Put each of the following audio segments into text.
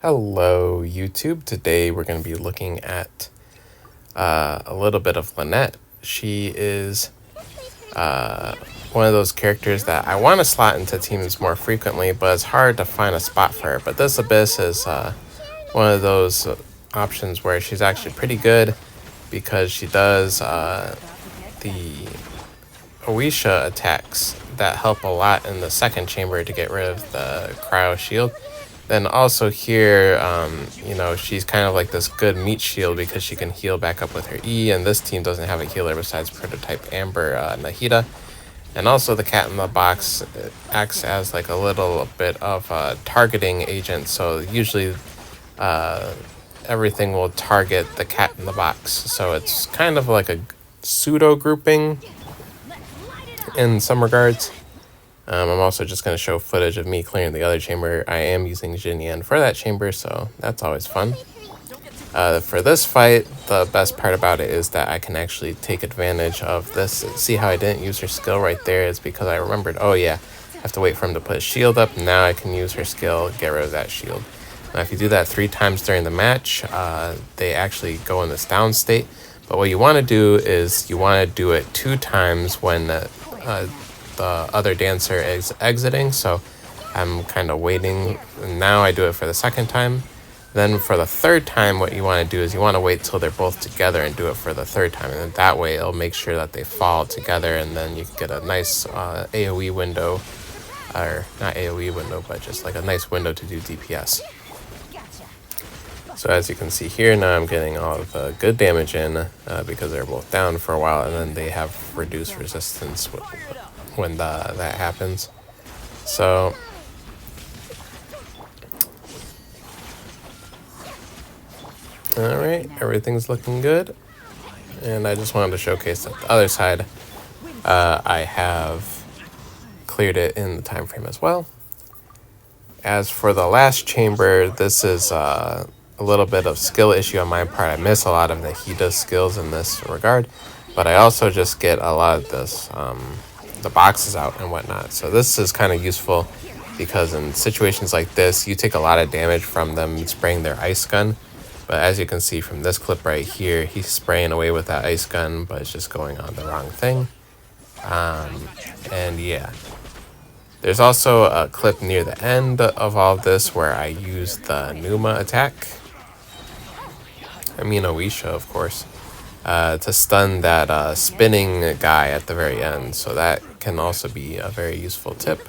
Hello, YouTube. Today we're going to be looking at a little bit of Lynette. She is one of those characters that I want to slot into teams more frequently, but it's hard to find a spot for her. But this Abyss is one of those options where she's actually pretty good because she does the ouisa attacks that help a lot in the second chamber to get rid of the cryo shield. Then also here, she's kind of like this good meat shield because she can heal back up with her E, and this team doesn't have a healer besides Prototype Amber Nahida. And also the cat in the box acts as like a little bit of a targeting agent, so usually everything will target the cat in the box. So it's kind of like a pseudo grouping in some regards. I'm also just going to show footage of me clearing the other chamber. I am using Jin Yan for that chamber, so that's always fun. For this fight, the best part about it is that I can actually take advantage of this. See how I didn't use her skill right there? It's because I remembered, oh yeah, I have to wait for him to put his shield up. Now I can use her skill, get rid of that shield. Now if you do that 3 times during the match, they actually go in this down state. But what you want to do is you want to do it 2 times when the other dancer is exiting, so I'm kind of waiting. Now I do it for the second time. Then for the third time, what you want to do is you want to wait till they're both together and do it for the third time, and then that way it'll make sure that they fall together, and then you can get a nice AoE window, or not AoE window, but just like a nice window to do DPS. So as you can see here, now I'm getting all of the good damage in because they're both down for a while, and then they have reduced resistance when that happens. So alright, everything's looking good, and I just wanted to showcase that the other side I have cleared it in the time frame as well. As for the last chamber, this is a little bit of skill issue on my part. I miss a lot of Nahida's skills in this regard, but I also just get a lot of this the boxes out and whatnot. So this is kind of useful because in situations like this, you take a lot of damage from them spraying their ice gun. But as you can see from this clip right here, he's spraying away with that ice gun, but it's just going on the wrong thing. And yeah. There's also a clip near the end of all of this where I use the Numa attack. I mean ouisa, of course. To stun that spinning guy at the very end. So that can also be a very useful tip.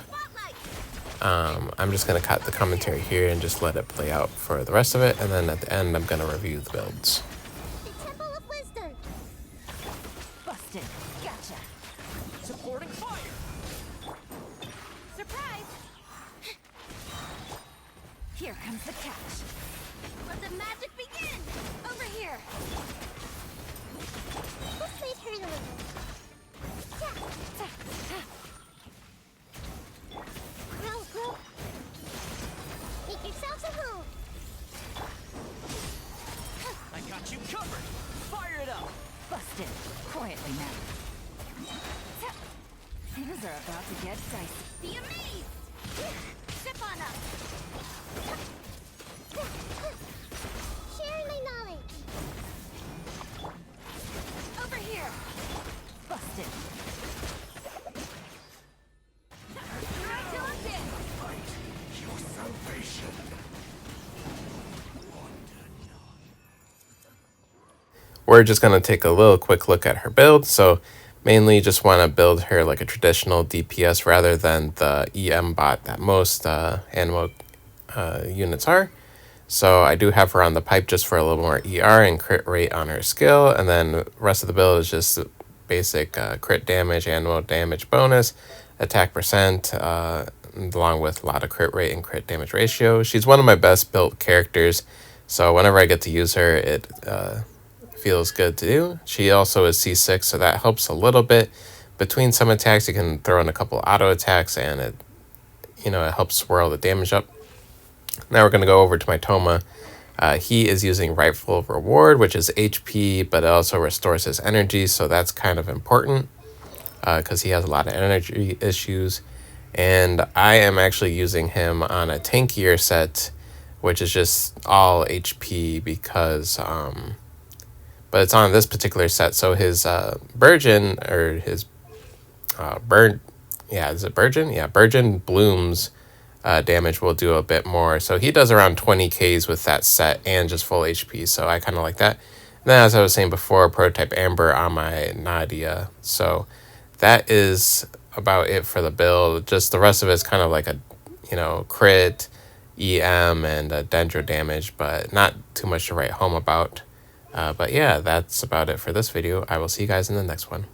I'm just going to cut the commentary here and just let it play out for the rest of it. And then at the end, I'm going to review the builds. Busted. Gotcha. Supporting fire. Surprise. Here comes the catch. Let the magic begin. Over here. Let's make her a little. Make yourselves a home. I got you covered. Fire it up. Busted. Quietly now. Things are about to get dicey. Be amazed. Step on up. Sharing my knowledge. Over here. Busted. Your salvation. We're just going to take a little quick look at her build. So mainly just want to build her like a traditional DPS rather than the EM bot that most Anemo units are. So I do have her on the pipe just for a little more ER and crit rate on her skill, and then the rest of the build is just basic crit damage, Anemo damage bonus, attack percent, along with a lot of crit rate and crit damage ratio. She's one of my best built characters, so whenever I get to use her, it feels good to do. She also is C6, so that helps a little bit. Between some attacks, you can throw in a couple auto attacks, and it helps swirl the damage up. Now we're going to go over to my Toma. He is using Rightful Reward, which is HP, but it also restores his energy, so that's kind of important because he has a lot of energy issues. And I am actually using him on a tankier set which is just all HP because, but it's on this particular set. So his Burgeon, or his is it Burgeon? Yeah, Burgeon Bloom's damage will do a bit more. So he does around 20 Ks with that set and just full HP. So I kind of like that. And then, as I was saying before, Prototype Amber on my Nadia. So that is about it for the build. Just the rest of it is kind of like a, crit, EM, and Dendro damage, but not too much to write home about. But yeah, that's about it for this video. I will see you guys in the next one.